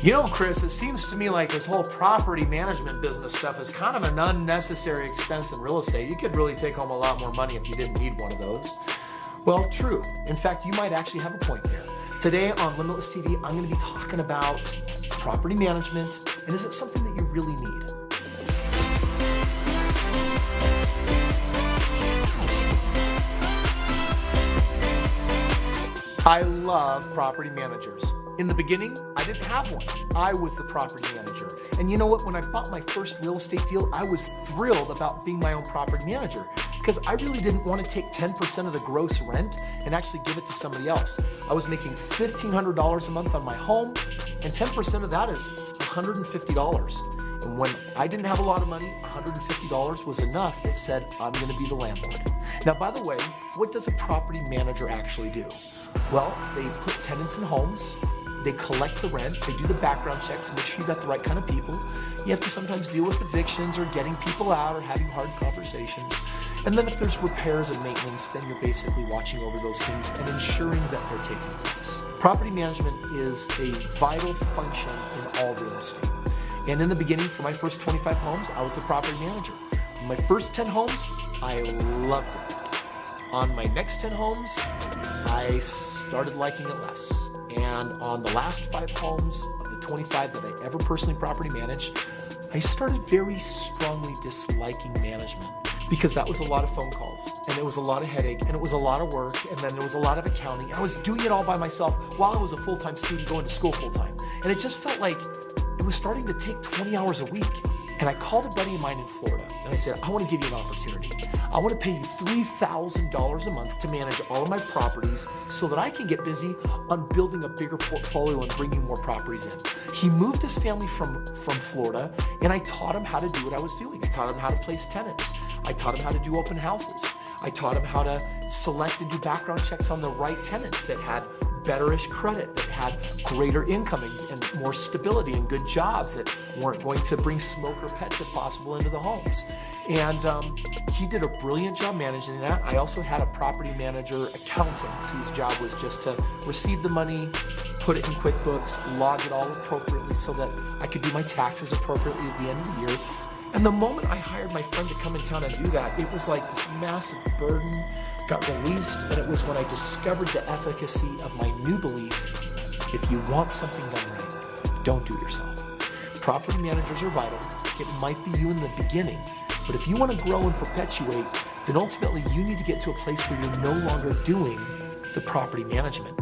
You know, Chris, it seems to me like this whole property management business stuff is kind of an unnecessary expense in real estate. You could really take home a lot more money if you didn't need one of those. Well, true. In fact, you might actually have a point there. Today on Limitless TV, I'm going to be talking about property management, and is it something that you really need? I love property managers. In the beginning, I didn't have one. I was the property manager. And you know what? When I bought my first real estate deal, I was thrilled about being my own property manager because I really didn't want to take 10% of the gross rent and actually give it to somebody else. I was making $1,500 a month on my home, and 10% of that is $150. And when I didn't have a lot of money, $150 was enough that said, I'm going to be the landlord. Now, by the way, what does a property manager actually do? Well, they put tenants in homes, they collect the rent, they do the background checks, make sure you got the right kind of people. You have to sometimes deal with evictions or getting people out or having hard conversations. And then if there's repairs and maintenance, then you're basically watching over those things and ensuring that they're taking place. Property management is a vital function in all real estate. And in the beginning, for my first 25 homes, I was the property manager. On my first 10 homes, I loved it. On my next 10 homes, I started liking it less. And on the last 5 homes of the 25 that I ever personally property managed, I started very strongly disliking management because that was a lot of phone calls and it was a lot of headache and it was a lot of work and then there was a lot of accounting. And I was doing it all by myself while I was a full-time student going to school full-time. And it just felt like it was starting to take 20 hours a week. And I called a buddy of mine in Florida and I said, I want to give you an opportunity. I want to pay you $3,000 a month to manage all of my properties so that I can get busy on building a bigger portfolio and bringing more properties in. He moved his family from Florida and I taught him how to do what I was doing. I taught him how to place tenants. I taught him how to do open houses. I taught him how to select and do background checks on the right tenants that had betterish credit, that had greater income and more stability and good jobs that weren't going to bring smoke or pets if possible into the homes. And he did a brilliant job managing that. I also had a property manager accountant whose job was just to receive the money, put it in QuickBooks, log it all appropriately so that I could do my taxes appropriately at the end of the year. And the moment I hired my friend to come in town and do that, it was like this massive burden got released, and it was when I discovered the efficacy of my new belief: if you want something done right, don't do it yourself. Property managers are vital. It might be you in the beginning, but if you want to grow and perpetuate, then ultimately you need to get to a place where you're no longer doing the property management.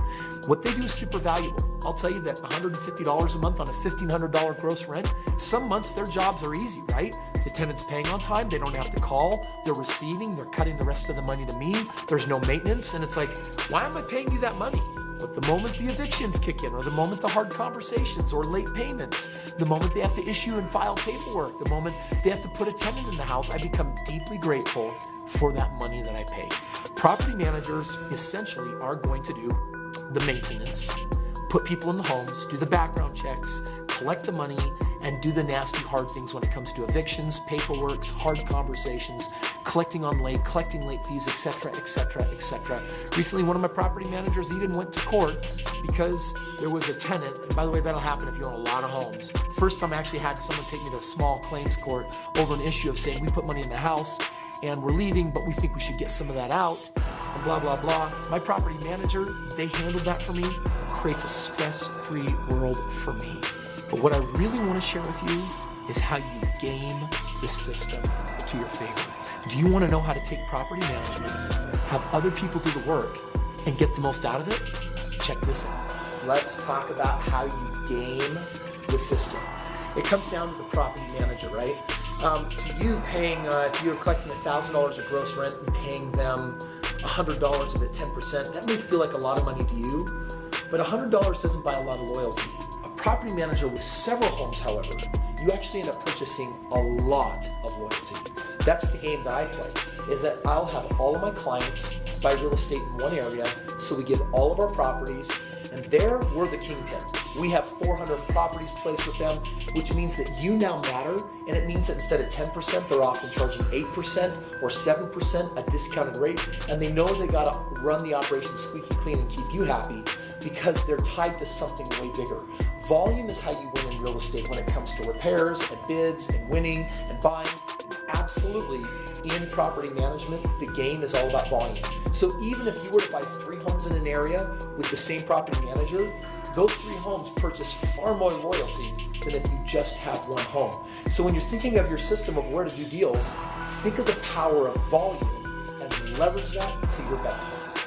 What they do is super valuable. I'll tell you that $150 a month on a $1,500 gross rent, some months their jobs are easy, right? The tenant's paying on time, they don't have to call, they're receiving, they're cutting the rest of the money to me, there's no maintenance, and it's like, why am I paying you that money? But the moment the evictions kick in, or the moment the hard conversations or late payments, the moment they have to issue and file paperwork, the moment they have to put a tenant in the house, I become deeply grateful for that money that I pay. Property managers essentially are going to do the maintenance, put people in the homes, do the background checks, collect the money, and do the nasty hard things when it comes to evictions, paperwork, hard conversations, collecting late fees, etc., etc., etc. Recently, one of my property managers even went to court because there was a tenant, and by the way, that'll happen if you own a lot of homes. First time I actually had someone take me to a small claims court over an issue of saying we put money in the house and we're leaving, but we think we should get some of that out, and blah, blah, blah. My property manager, they handled that for me, creates a stress-free world for me. But what I really want to share with you is how you game the system to your favor. Do you want to know how to take property management, have other people do the work, and get the most out of it? Check this out. Let's talk about how you game the system. It comes down to the property manager, right? To you paying, if you're collecting $1,000 of gross rent and paying them $100 of it, 10%, that may feel like a lot of money to you, but $100 doesn't buy a lot of loyalty. A property manager with several homes, however, you actually end up purchasing a lot of loyalty. That's the game that I play, is that I'll have all of my clients buy real estate in one area, so we get all of our properties, and there we're the kingpin. We have 400 properties placed with them, which means that you now matter, and it means that instead of 10%, they're often charging 8% or 7%, a discounted rate, and they know they gotta run the operation squeaky clean and keep you happy because they're tied to something way bigger. Volume is how you win in real estate when it comes to repairs and bids and winning and buying. Absolutely, in property management, the game is all about volume. So even if you were to buy 3 homes in an area with the same property manager, those 3 homes purchase far more loyalty than if you just have 1 home. So when you're thinking of your system of where to do deals, think of the power of volume and leverage that to your benefit.